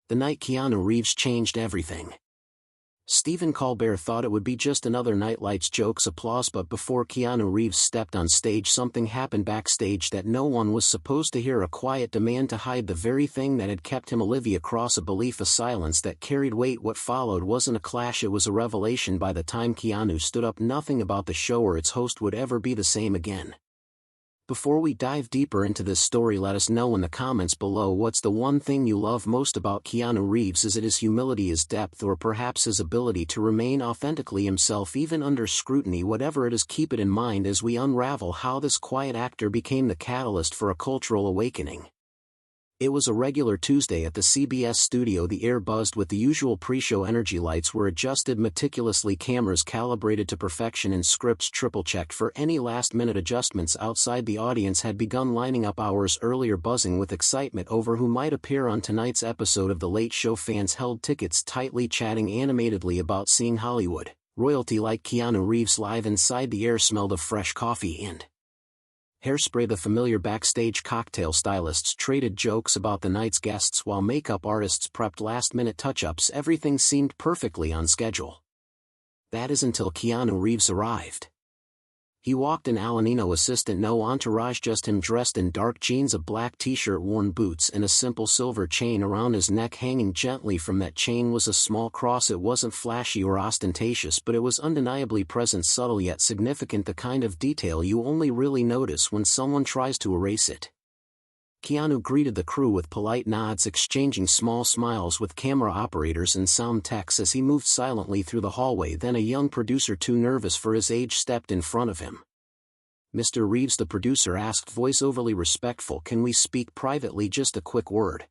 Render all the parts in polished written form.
The night Keanu Reeves changed everything. Stephen Colbert thought it would be just another night, lights, jokes, applause, but before Keanu Reeves stepped on stage, something happened backstage that no one was supposed to hear. A quiet demand to hide the very thing that had kept him alive, across a belief, a silence that carried weight. What followed wasn't a clash, it was a revelation. By the time Keanu stood up, nothing about the show or its host would ever be the same again. Before we dive deeper into this story, let us know in the comments below, what's the one thing you love most about Keanu Reeves? Is it his humility, his depth, or perhaps his ability to remain authentically himself even under scrutiny? Whatever it is, keep it in mind as we unravel how this quiet actor became the catalyst for a cultural awakening. It was a regular Tuesday at the CBS studio. The air buzzed with the usual pre-show energy. Lights were adjusted meticulously, cameras calibrated to perfection, and scripts triple-checked for any last-minute adjustments. Outside, the audience had begun lining up hours earlier, buzzing with excitement over who might appear on tonight's episode of The Late Show. Fans held tickets tightly, chatting animatedly about seeing Hollywood royalty like Keanu Reeves live. Inside, the air smelled of fresh coffee and hairspray. The familiar backstage cocktail stylists traded jokes about the night's guests while makeup artists prepped last-minute touch-ups. Everything seemed perfectly on schedule. That is until Keanu Reeves arrived. He walked in, Alanino assistant, no entourage, just him, dressed in dark jeans, a black t-shirt, worn boots, and a simple silver chain around his neck. Hanging gently from that chain was a small cross. It wasn't flashy or ostentatious, but it was undeniably present, subtle yet significant, the kind of detail you only really notice when someone tries to erase it. Keanu greeted the crew with polite nods, exchanging small smiles with camera operators and sound techs as he moved silently through the hallway. Then a young producer, too nervous for his age, stepped in front of him. "Mr. Reeves," the producer asked, voice overly respectful, "can we speak privately? Just a quick word."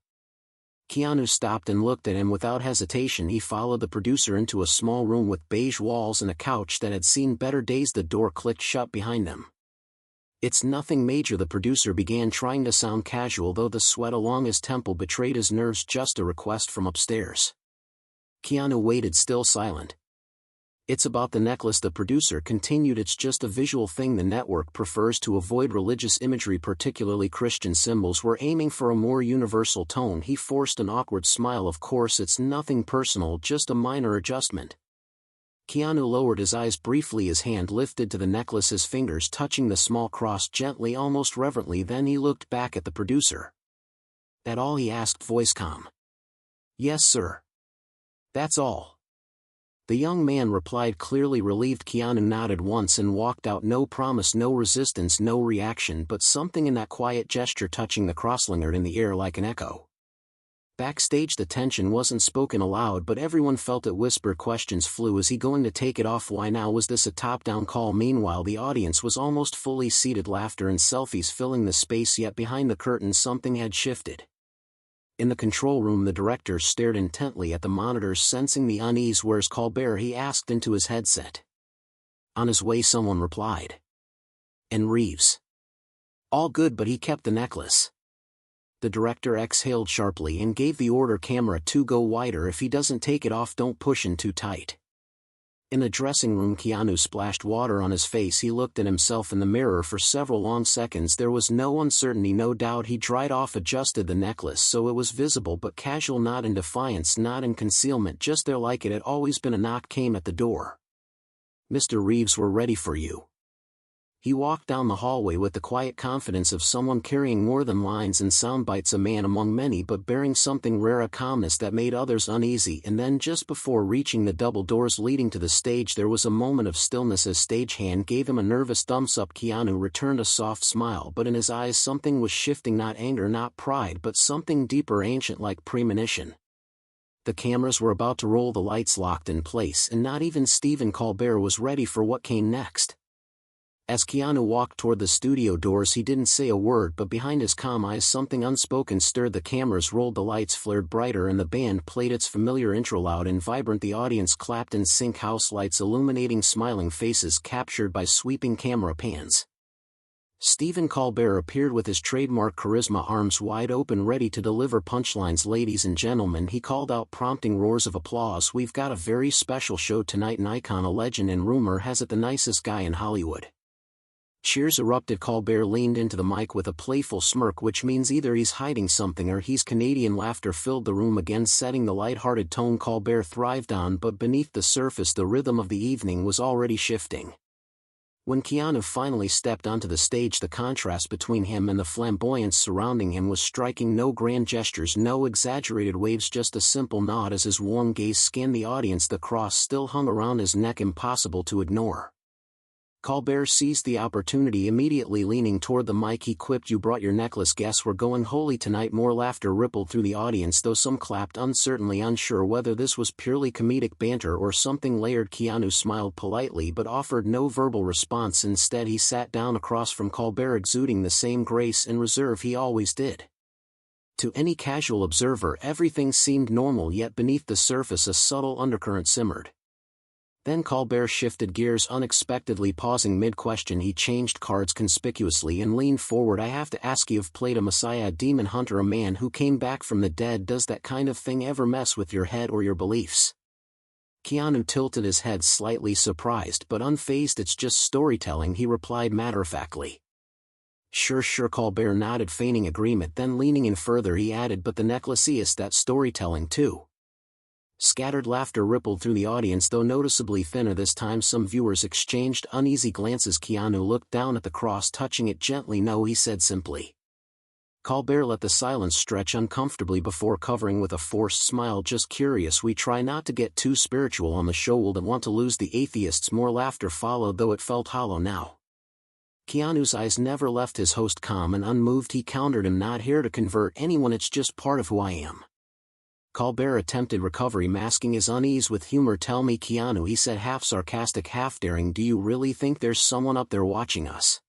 Keanu stopped and looked at him without hesitation. He followed the producer into a small room with beige walls and a couch that had seen better days. The door clicked shut behind them. "It's nothing major," the producer began, trying to sound casual, though the sweat along his temple betrayed his nerves. "Just a request from upstairs." Keanu waited, still silent. "It's about the necklace," the producer continued. "It's just a visual thing. The network prefers to avoid religious imagery, particularly Christian symbols. We're aiming for a more universal tone." He forced an awkward smile. "Of course, it's nothing personal, just a minor adjustment." Keanu lowered his eyes briefly, his hand lifted to the necklace, his fingers touching the small cross gently, almost reverently. Then he looked back at the producer. "That all?" he asked, voice calm. "Yes, sir. That's all." The young man replied, clearly relieved. Keanu nodded once and walked out. No promise, no resistance, no reaction, but something in that quiet gesture touching the cross lingered in the air like an echo. Backstage, the tension wasn't spoken aloud, but everyone felt it. Whispered questions flew. "Is he going to take it off? Why now? Was this a top-down call?" Meanwhile, the audience was almost fully seated, laughter and selfies filling the space. Yet behind the curtain, something had shifted. In the control room, the director stared intently at the monitors, sensing the unease. "Where's Colbert?" he asked into his headset. "On his way," someone replied. "And Reeves?" "All good, but he kept the necklace." The director exhaled sharply and gave the order, "Camera 2, go wider. If he doesn't take it off, don't push in too tight." In the dressing room, Keanu splashed water on his face. He looked at himself in the mirror for several long seconds. There was no uncertainty, no doubt. He dried off, adjusted the necklace so it was visible but casual, not in defiance, not in concealment, just there, like it had always been. A knock came at the door. "Mr. Reeves, we're ready for you." He walked down the hallway with the quiet confidence of someone carrying more than lines and sound bites, a man among many but bearing something rare, a calmness that made others uneasy. And then, just before reaching the double doors leading to the stage, there was a moment of stillness. His stagehand gave him a nervous thumbs up. Keanu returned a soft smile, but in his eyes something was shifting, not anger, not pride, but something deeper, ancient, like premonition. The cameras were about to roll, the lights locked in place, and not even Stephen Colbert was ready for what came next. As Keanu walked toward the studio doors, he didn't say a word, but behind his calm eyes something unspoken stirred. The cameras rolled, the lights flared brighter, and the band played its familiar intro, loud and vibrant. The audience clapped in sync, house lights illuminating smiling faces captured by sweeping camera pans. Stephen Colbert appeared with his trademark charisma, arms wide open, ready to deliver punchlines. "Ladies and gentlemen," he called out, prompting roars of applause, "we've got a very special show tonight. An icon, a legend, and rumor has it the nicest guy in Hollywood. Cheers erupted. Colbert leaned into the mic with a playful smirk, which means either he's hiding something or he's Canadian. Laughter filled the room again, setting the light-hearted tone Colbert thrived on, but beneath the surface the rhythm of the evening was already shifting. When Keanu finally stepped onto the stage, the contrast between him and the flamboyance surrounding him was striking. No grand gestures, no exaggerated waves, just a simple nod as his warm gaze scanned the audience. The cross still hung around his neck, impossible to ignore. Colbert seized the opportunity, immediately leaning toward the mic. He quipped, "You brought your necklace, guess we're going holy tonight." More laughter rippled through the audience, though some clapped uncertainly, unsure whether this was purely comedic banter or something layered. Keanu smiled politely but offered no verbal response. Instead, he sat down across from Colbert, exuding the same grace and reserve he always did. To any casual observer, everything seemed normal, yet beneath the surface a subtle undercurrent simmered. Then Colbert shifted gears unexpectedly. Pausing mid-question, he changed cards conspicuously and leaned forward. "I have to ask, you've played a messiah, a demon hunter, a man who came back from the dead. Does that kind of thing ever mess with your head or your beliefs?" Keanu tilted his head, slightly surprised but unfazed. "It's just storytelling," he replied matter-of-factly. Sure, Colbert nodded, feigning agreement. Then leaning in further, he added, "But the necklace, is that storytelling too?" Scattered laughter rippled through the audience, though noticeably thinner this time. Some viewers exchanged uneasy glances. Keanu looked down at the cross, touching it gently. "No," he said simply. Colbert let the silence stretch uncomfortably before covering with a forced smile, "Just curious. We try not to get too spiritual on the show. Wouldn't want to lose the atheists." More laughter followed, though it felt hollow now. Keanu's eyes never left his host. Calm and unmoved, he countered him, "Not here to convert anyone, it's just part of who I am." Colbert attempted recovery, masking his unease with humor. "Tell me, Keanu," he said, half sarcastic, half daring, "do you really think there's someone up there watching us?"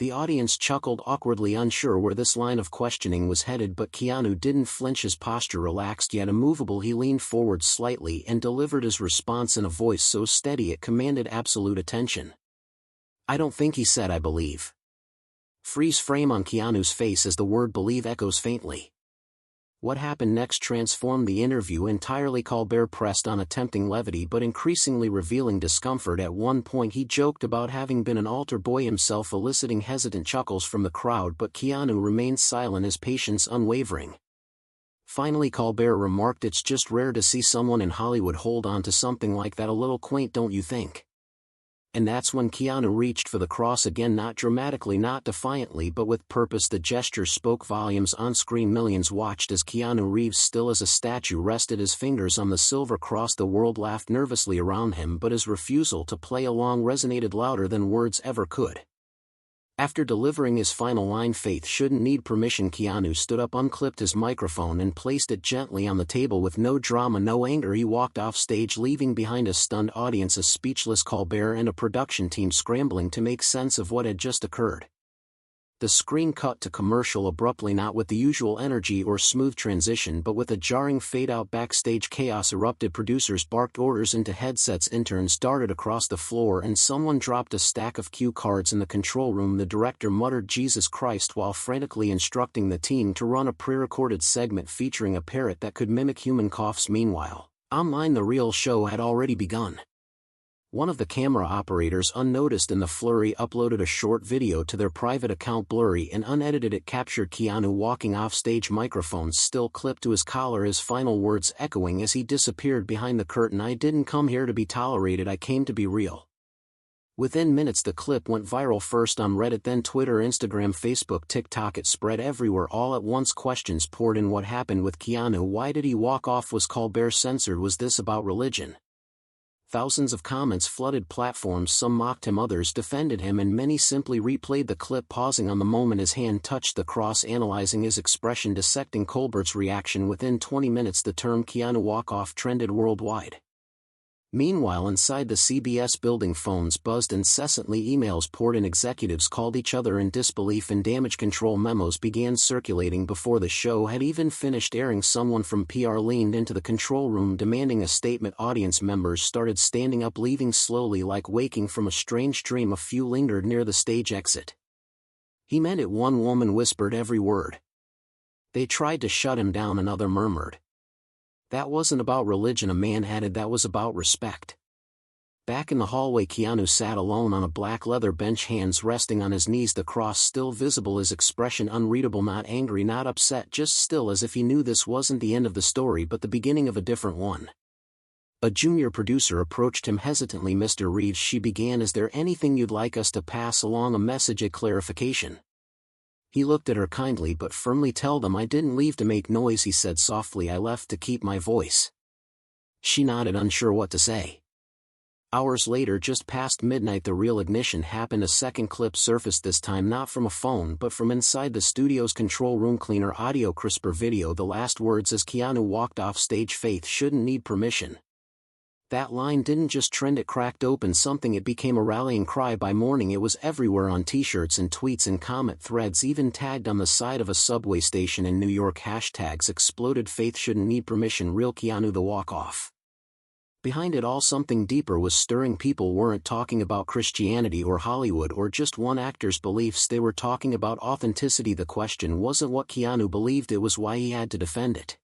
The audience chuckled awkwardly, unsure where this line of questioning was headed, but Keanu didn't flinch. His posture relaxed yet immovable. He leaned forward slightly and delivered his response in a voice so steady it commanded absolute attention. "I don't think," he said, "I believe." Freeze frame on Keanu's face as the word "believe" echoes faintly. What happened next transformed the interview entirely. Colbert pressed on, attempting levity but increasingly revealing discomfort. At one point he joked about having been an altar boy himself, eliciting hesitant chuckles from the crowd, but Keanu remained silent, his patience unwavering. Finally Colbert remarked, "It's just rare to see someone in Hollywood hold on to something like that. A little quaint, don't you think?" And that's when Keanu reached for the cross again, not dramatically, not defiantly, but with purpose. The gesture spoke volumes. On screen, millions watched as Keanu Reeves, still as a statue, rested his fingers on the silver cross. The world laughed nervously around him, but his refusal to play along resonated louder than words ever could. After delivering his final line, "Faith shouldn't need permission," Keanu stood up, unclipped his microphone and placed it gently on the table. With no drama, no anger, he walked off stage, leaving behind a stunned audience, a speechless Colbert and a production team scrambling to make sense of what had just occurred. The screen cut to commercial abruptly, not with the usual energy or smooth transition, but with a jarring fade-out. Backstage chaos erupted. Producers barked orders into headsets, interns darted across the floor, and someone dropped a stack of cue cards in the control room. The director muttered "Jesus Christ" while frantically instructing the team to run a pre-recorded segment featuring a parrot that could mimic human coughs. Meanwhile, online, the real show had already begun. One of the camera operators, unnoticed in the flurry, uploaded a short video to their private account. Blurry and unedited, it captured Keanu walking off stage, microphones still clipped to his collar, his final words echoing as he disappeared behind the curtain. "I didn't come here to be tolerated, I came to be real." Within minutes the clip went viral, first on Reddit, then Twitter, Instagram, Facebook, TikTok. It spread everywhere all at once. Questions poured in. What happened with Keanu? Why did he walk off? Was Colbert censored? Was this about religion? Thousands of comments flooded platforms. Some mocked him, others defended him, and many simply replayed the clip, pausing on the moment his hand touched the cross, analyzing his expression, dissecting Colbert's reaction. Within 20 minutes the term "Keanu walk-off" trended worldwide. Meanwhile, inside the CBS building, phones buzzed incessantly, emails poured in, executives called each other in disbelief, and damage control memos began circulating before the show had even finished airing. Someone from PR leaned into the control room demanding a statement. Audience members started standing up, leaving slowly, like waking from a strange dream. A few lingered near the stage exit. "He meant it," one woman whispered, every word. "They tried to shut him down," another murmured. "That wasn't about religion," a man added, "that was about respect." Back in the hallway, Keanu sat alone on a black leather bench, hands resting on his knees, the cross still visible, his expression unreadable, not angry, not upset, just still, as if he knew this wasn't the end of the story but the beginning of a different one. A junior producer approached him hesitantly. "Mr. Reeves," she began, "is there anything you'd like us to pass along, a message, a clarification?" He looked at her kindly but firmly. "Tell them I didn't leave to make noise," he said softly. "I left to keep my voice." She nodded, unsure what to say. Hours later, just past midnight, the real ignition happened. A second clip surfaced, this time not from a phone but from inside the studio's control room. Cleaner audio, crisper video, the last words as Keanu walked off stage: "Faith shouldn't need permission." That line didn't just trend, it cracked open something. It became a rallying cry. By morning it was everywhere, on t-shirts and tweets and comment threads, even tagged on the side of a subway station in New York. Hashtags exploded: "Faith shouldn't need permission," "Real Keanu," the walk-off. Behind it all, something deeper was stirring. People weren't talking about Christianity or Hollywood or just one actor's beliefs, they were talking about authenticity. The question wasn't what Keanu believed, it was why he had to defend it.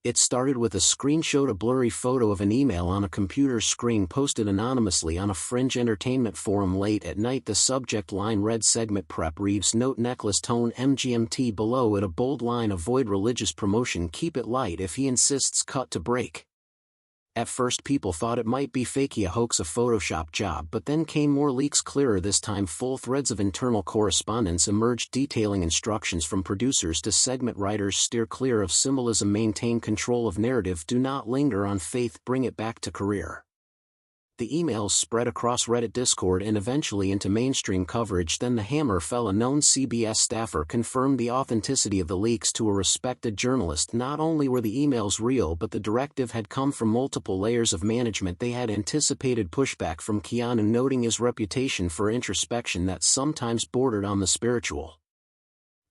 It started with a screenshot, a blurry photo of an email on a computer screen posted anonymously on a fringe entertainment forum late at night. The subject line read: "Segment prep, Reeves note, necklace tone MGMT." Below it a bold line: "Avoid religious promotion, keep it light if he insists." Cut to break. At first people thought it might be fake, a hoax, a Photoshop job, but then came more leaks. Clearer this time, full threads of internal correspondence emerged detailing instructions from producers to segment writers: "Steer clear of symbolism, maintain control of narrative, do not linger on faith, bring it back to career." The emails spread across Reddit, Discord, and eventually into mainstream coverage. Then the hammer fell. A known CBS staffer confirmed the authenticity of the leaks to a respected journalist. Not only were the emails real, but the directive had come from multiple layers of management. They had anticipated pushback from Keanu, noting his reputation for introspection that sometimes bordered on the spiritual.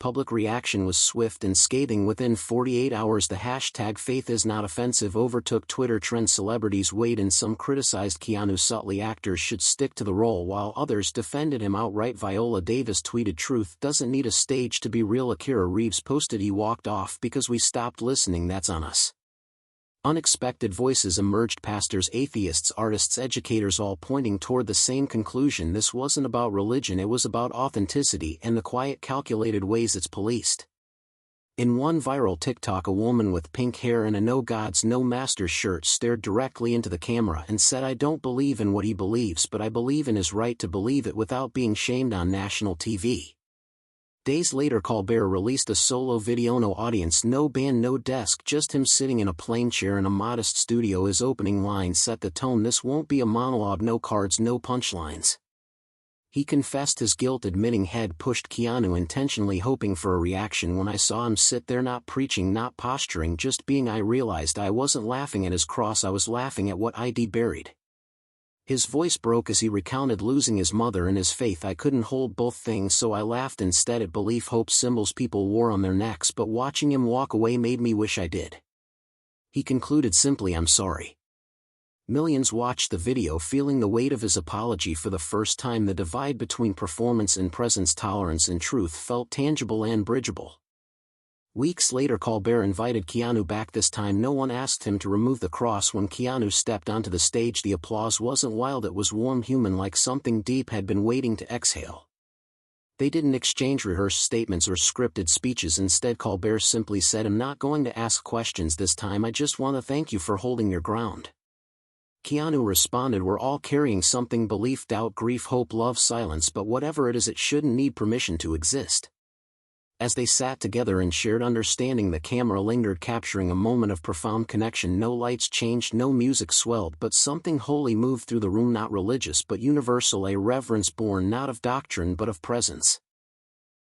Public reaction was swift and scathing. Within 48 hours, the hashtag "Faith is not offensive" overtook Twitter trends. Celebrities weighed in. Some criticized Keanu subtly. Actors should stick to the role, while others defended him outright. Viola Davis tweeted: "Truth doesn't need a stage to be real." Akira Reeves posted: "He walked off because we stopped listening. That's on us." Unexpected voices emerged: pastors, atheists, artists, educators, all pointing toward the same conclusion. This wasn't about religion, it was about authenticity and the quiet, calculated ways it's policed. In one viral TikTok, a woman with pink hair and a "No Gods, No Masters" shirt stared directly into the camera and said, "I don't believe in what he believes, but I believe in his right to believe it," without being shamed on national TV. Days later, Colbert released a solo video: "No audience, no band, no desk, just him sitting in a plain chair in a modest studio." His opening line set the tone: "This won't be a monologue, no cards, no punchlines." He confessed his guilt, admitting he'd pushed Keanu intentionally, hoping for a reaction. "When I saw him sit there, not preaching, not posturing, just being, I realized I wasn't laughing at his cross, I was laughing at what I'd buried." His voice broke as he recounted losing his mother and his faith. "I couldn't hold both things, so I laughed instead at belief, hope, symbols people wore on their necks, but watching him walk away made me wish I did." He concluded simply, "I'm sorry." Millions watched the video, feeling the weight of his apology for the first time. The divide between performance and presence, tolerance and truth, felt tangible and bridgeable. Weeks later, Colbert invited Keanu back. This time no one asked him to remove the cross. When Keanu stepped onto the stage, the applause wasn't wild, it was warm, human, like something deep had been waiting to exhale. They didn't exchange rehearsed statements or scripted speeches. Instead, Colbert simply said, "I'm not going to ask questions this time, I just want to thank you for holding your ground." Keanu responded, "We're all carrying something: belief, doubt, grief, hope, love, silence, but whatever it is, it shouldn't need permission to exist." As they sat together in shared understanding, the camera lingered, capturing a moment of profound connection. No lights changed, no music swelled, but something holy moved through the room, not religious but universal, a reverence born not of doctrine but of presence.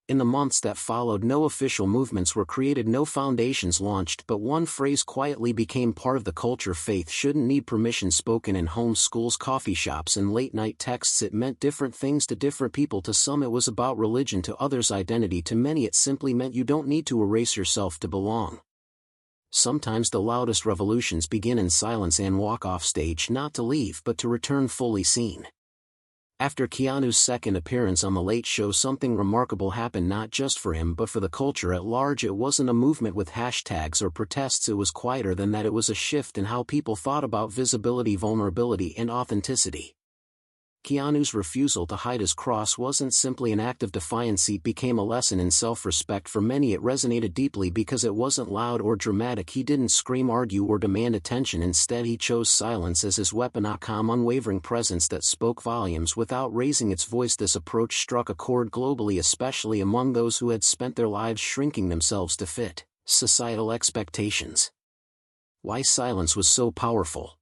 In the months that followed, no official movements were created, no foundations launched, but one phrase quietly became part of the culture: faith shouldn't need permission. Spoken in homes, schools, coffee shops, and late-night texts, it meant different things to different people. To some it was about religion, to others identity, to many it simply meant you don't need to erase yourself to belong. Sometimes the loudest revolutions begin in silence and walk off stage, not to leave but to return fully seen. After Keanu's second appearance on The Late Show, something remarkable happened, not just for him but for the culture at large. It wasn't a movement with hashtags or protests, it was quieter than that. It was a shift in how people thought about visibility, vulnerability, and authenticity. Keanu's refusal to hide his cross wasn't simply an act of defiance, it became a lesson in self-respect. For many it resonated deeply because it wasn't loud or dramatic. He didn't scream, argue, or demand attention. Instead he chose silence as his weapon, a calm, unwavering presence that spoke volumes without raising its voice. This approach struck a chord globally, especially among those who had spent their lives shrinking themselves to fit societal expectations. Why silence was so powerful.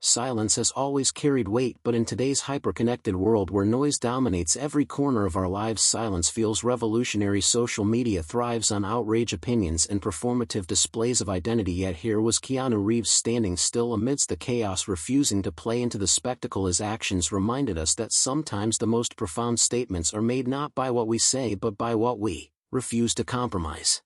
Silence has always carried weight, but in today's hyper-connected world where noise dominates every corner of our lives, silence feels revolutionary. Social media thrives on outrage, opinions, and performative displays of identity. Yet here was Keanu Reeves standing still amidst the chaos, refusing to play into the spectacle. His actions reminded us that sometimes the most profound statements are made not by what we say but by what we refuse to compromise.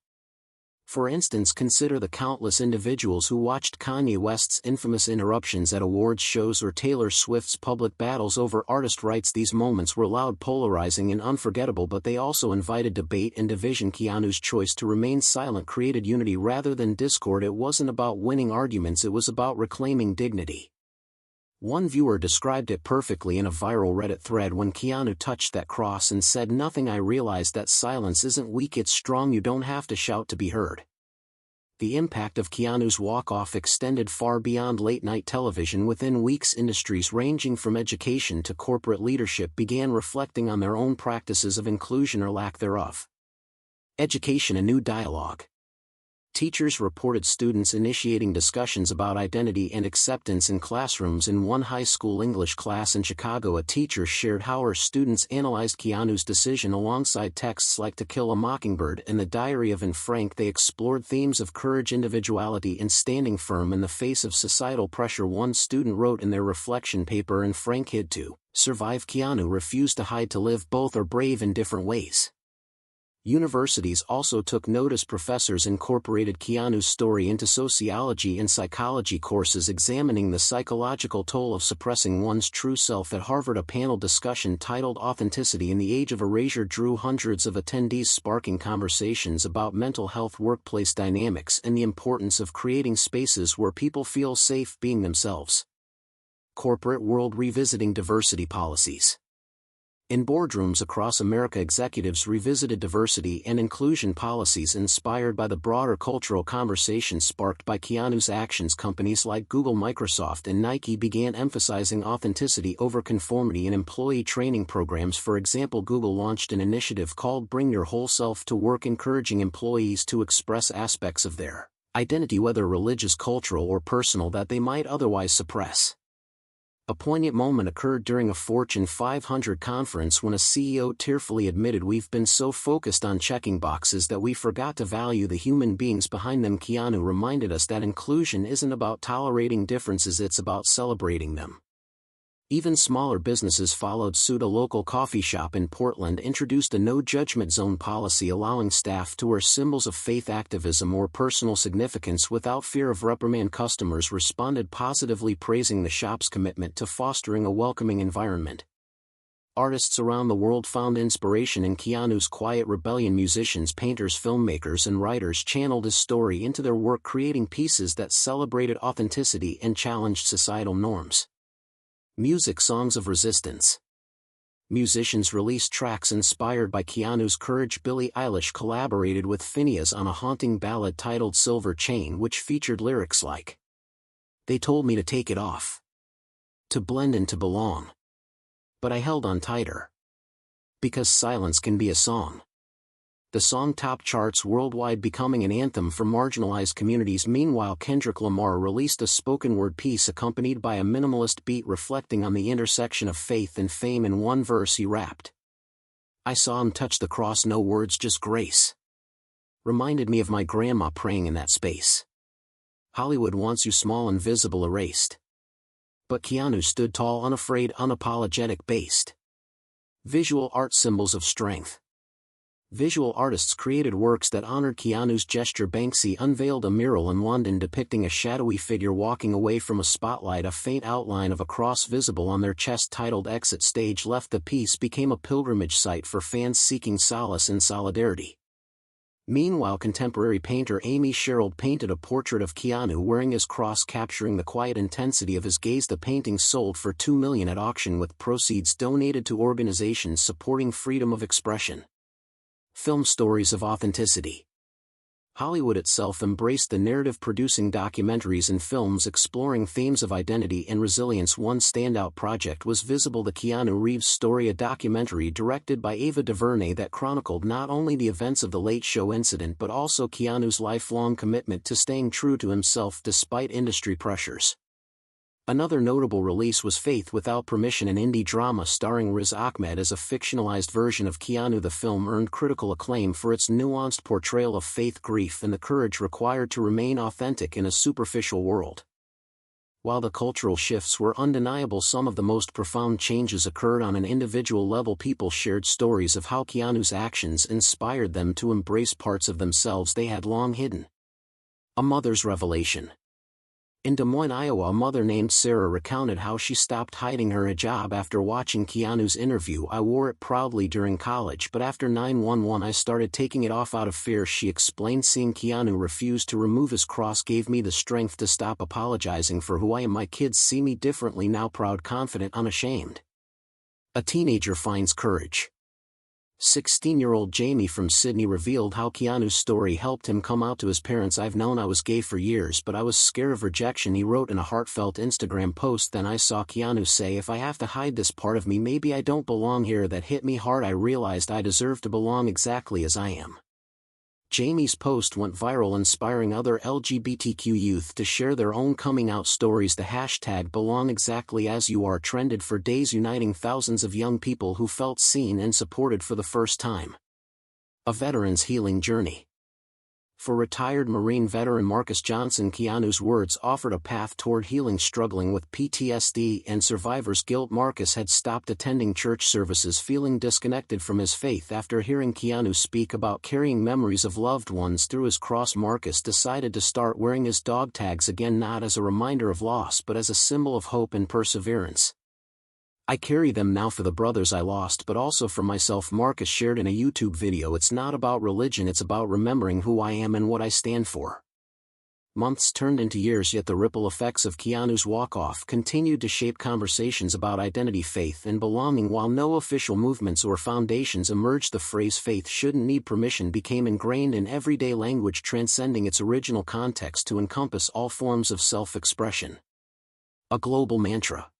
For instance, consider the countless individuals who watched Kanye West's infamous interruptions at awards shows or Taylor Swift's public battles over artist rights. These moments were loud, polarizing, and unforgettable, but they also invited debate and division. Keanu's choice to remain silent created unity rather than discord. It wasn't about winning arguments, it was about reclaiming dignity. One viewer described it perfectly in a viral Reddit thread: when Keanu touched that cross and said nothing, I realized that silence isn't weak, it's strong. You don't have to shout to be heard. The impact of Keanu's walk-off extended far beyond late-night television. Within weeks, industries ranging from education to corporate leadership began reflecting on their own practices of inclusion or lack thereof. Education: a new dialogue. Teachers reported students initiating discussions about identity and acceptance in classrooms. In one high school English class in Chicago, a teacher shared how her students analyzed Keanu's decision alongside texts like To Kill a Mockingbird and The Diary of Anne Frank. They explored themes of courage, individuality, and standing firm in the face of societal pressure. One student wrote in their reflection paper, "And Frank hid to survive. Keanu refused to hide to live. Both are brave in different ways." Universities also took notice. Professors incorporated Keanu's story into sociology and psychology courses, examining the psychological toll of suppressing one's true self. At Harvard, a panel discussion titled Authenticity in the Age of Erasure drew hundreds of attendees, sparking conversations about mental health, workplace dynamics, and the importance of creating spaces where people feel safe being themselves. Corporate world revisiting diversity policies. In boardrooms across America, executives revisited diversity and inclusion policies inspired by the broader cultural conversation sparked by Keanu's actions. Companies like Google, Microsoft, and Nike began emphasizing authenticity over conformity in employee training programs. For example, Google launched an initiative called Bring Your Whole Self to Work, encouraging employees to express aspects of their identity, whether religious, cultural, or personal, that they might otherwise suppress. A poignant moment occurred during a Fortune 500 conference when a CEO tearfully admitted, "We've been so focused on checking boxes that we forgot to value the human beings behind them." Keanu reminded us that inclusion isn't about tolerating differences, it's about celebrating them. Even smaller businesses followed suit. A local coffee shop in Portland introduced a no-judgment zone policy, allowing staff to wear symbols of faith, activism, or personal significance without fear of reprimand. Customers responded positively, praising the shop's commitment to fostering a welcoming environment. Artists around the world found inspiration in Keanu's quiet rebellion. Musicians, painters, filmmakers, and writers channeled his story into their work, creating pieces that celebrated authenticity and challenged societal norms. Music: songs of resistance. Musicians released tracks inspired by Keanu's courage. Billie Eilish collaborated with Phineas on a haunting ballad titled Silver Chain, which featured lyrics like, "They told me to take it off, to blend and to belong, but I held on tighter, because silence can be a song." The song topped charts worldwide, becoming an anthem for marginalized communities. Meanwhile, Kendrick Lamar released a spoken-word piece accompanied by a minimalist beat reflecting on the intersection of faith and fame. In one verse he rapped, "I saw him touch the cross, no words, just grace. Reminded me of my grandma praying in that space. Hollywood wants you small, invisible, erased. But Keanu stood tall, unafraid, unapologetic, based." Visual art: symbols of strength. Visual artists created works that honored Keanu's gesture. Banksy unveiled a mural in London depicting a shadowy figure walking away from a spotlight. A faint outline of a cross visible on their chest titled Exit Stage Left. The piece became a pilgrimage site for fans seeking solace and solidarity. Meanwhile, contemporary painter Amy Sherald painted a portrait of Keanu wearing his cross, capturing the quiet intensity of his gaze. The painting sold for $2 million at auction, with proceeds donated to organizations supporting freedom of expression. Film stories of authenticity. Hollywood itself embraced the narrative, producing documentaries and films exploring themes of identity and resilience. One standout project was Visible, the Keanu Reeves story, a documentary directed by Ava DuVernay that chronicled not only the events of the Late Show incident but also Keanu's lifelong commitment to staying true to himself despite industry pressures. Another notable release was Faith Without Permission, an indie drama starring Riz Ahmed as a fictionalized version of Keanu. The film earned critical acclaim for its nuanced portrayal of faith, grief, and the courage required to remain authentic in a superficial world. While the cultural shifts were undeniable, some of the most profound changes occurred on an individual level. People shared stories of how Keanu's actions inspired them to embrace parts of themselves they had long hidden. A mother's revelation. In Des Moines, Iowa, a mother named Sarah recounted how she stopped hiding her hijab after watching Keanu's interview. I wore it proudly during college, but after 9/11 I started taking it off out of fear, she explained. Seeing Keanu refuse to remove his cross gave me the strength to stop apologizing for who I am. My kids see me differently now, proud, confident, unashamed. A teenager finds courage. 16-year-old Jamie from Sydney revealed how Keanu's story helped him come out to his parents. I've known I was gay for years, but I was scared of rejection, he wrote in a heartfelt Instagram post. Then I saw Keanu say, if I have to hide this part of me, maybe I don't belong here. That hit me hard. I realized I deserve to belong exactly as I am. Jamie's post went viral, inspiring other LGBTQ youth to share their own coming out stories. The hashtag #BelongExactlyAsYouAre trended for days, uniting thousands of young people who felt seen and supported for the first time. A veteran's healing journey. For retired Marine veteran Marcus Johnson, Keanu's words offered a path toward healing. Struggling with PTSD and survivor's guilt, Marcus had stopped attending church services, feeling disconnected from his faith. After hearing Keanu speak about carrying memories of loved ones through his cross, Marcus decided to start wearing his dog tags again, not as a reminder of loss but as a symbol of hope and perseverance. I carry them now for the brothers I lost, but also for myself, Marcus shared in a YouTube video. It's not about religion, it's about remembering who I am and what I stand for. Months turned into years, yet the ripple effects of Keanu's walk-off continued to shape conversations about identity, faith, and belonging. While no official movements or foundations emerged, the phrase "faith shouldn't need permission" became ingrained in everyday language, transcending its original context to encompass all forms of self-expression. A global mantra.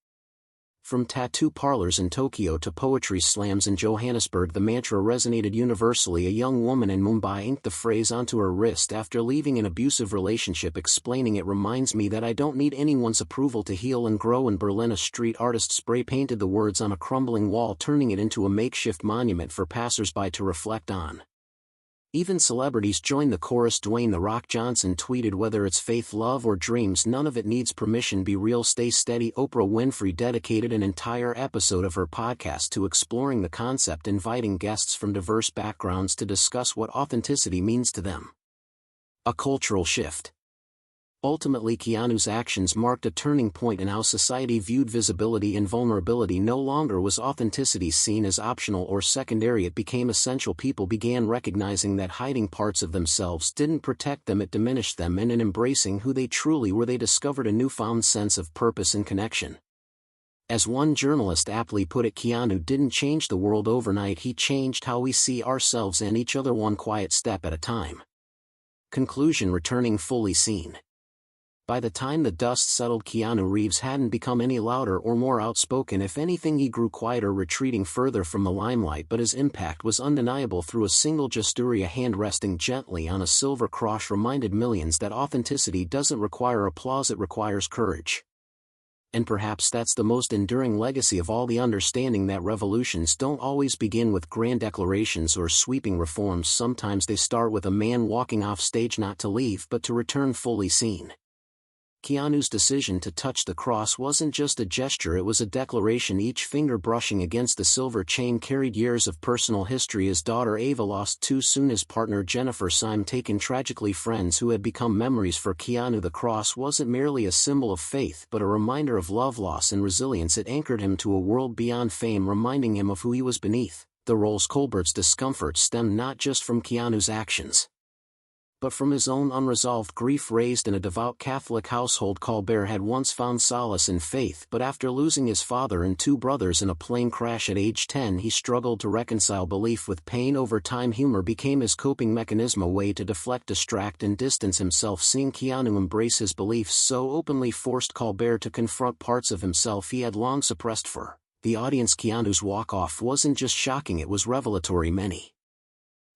From tattoo parlors in Tokyo to poetry slams in Johannesburg, the mantra resonated universally. A young woman in Mumbai inked the phrase onto her wrist after leaving an abusive relationship, explaining, "It reminds me that I don't need anyone's approval to heal and grow." In Berlin, a street artist spray painted the words on a crumbling wall, turning it into a makeshift monument for passers-by to reflect on. Even celebrities joined the chorus. Dwayne "The Rock" Johnson tweeted, "Whether it's faith, love, or dreams, none of it needs permission. Be real, stay steady." Oprah Winfrey dedicated an entire episode of her podcast to exploring the concept, inviting guests from diverse backgrounds to discuss what authenticity means to them. A cultural shift. Ultimately, Keanu's actions marked a turning point in how society viewed visibility and vulnerability. No longer was authenticity seen as optional or secondary, it became essential. People began recognizing that hiding parts of themselves didn't protect them, it diminished them, and in embracing who they truly were, they discovered a newfound sense of purpose and connection. As one journalist aptly put it, Keanu didn't change the world overnight, he changed how we see ourselves and each other, one quiet step at a time. Conclusion: returning fully seen. By the time the dust settled, Keanu Reeves hadn't become any louder or more outspoken. If anything, he grew quieter, retreating further from the limelight, but his impact was undeniable. Through a single gesture, a hand resting gently on a silver cross reminded millions that authenticity doesn't require applause, it requires courage. And perhaps that's the most enduring legacy of all, the understanding that revolutions don't always begin with grand declarations or sweeping reforms. Sometimes they start with a man walking off stage, not to leave but to return fully seen. Keanu's decision to touch the cross wasn't just a gesture, it was a declaration. Each finger brushing against the silver chain carried years of personal history. His daughter Ava lost too soon, his partner Jennifer Syme taken tragically, friends who had become memories. For Keanu, the cross wasn't merely a symbol of faith but a reminder of love, loss and resilience. It anchored him to a world beyond fame, reminding him of who he was beneath. The roles. Colbert's discomfort stemmed not just from Keanu's actions, but from his own unresolved grief. Raised in a devout Catholic household, Colbert had once found solace in faith, but after losing his father and two brothers in a plane crash at age 10, he struggled to reconcile belief with pain. Over time, humor became his coping mechanism, a way to deflect, distract and distance himself. Seeing Keanu embrace his beliefs so openly forced Colbert to confront parts of himself he had long suppressed. For the audience, Keanu's walk-off wasn't just shocking, it was revelatory. Many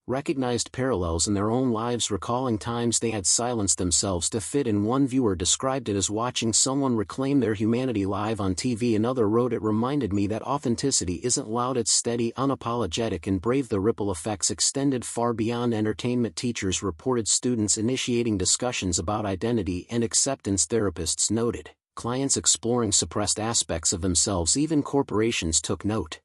recognized parallels in their own lives, recalling times they had silenced themselves to fit in. One viewer described it as watching someone reclaim their humanity live on TV. Another wrote, "It reminded me that authenticity isn't loud, it's steady, unapologetic and brave." The ripple effects extended far beyond entertainment. Teachers reported students initiating discussions about identity and acceptance. Therapists noted clients exploring suppressed aspects of themselves. Even corporations took note,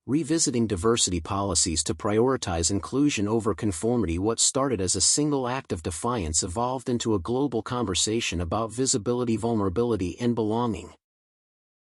revisiting diversity policies to prioritize inclusion over conformity. What started as a single act of defiance evolved into a global conversation about visibility, vulnerability and belonging.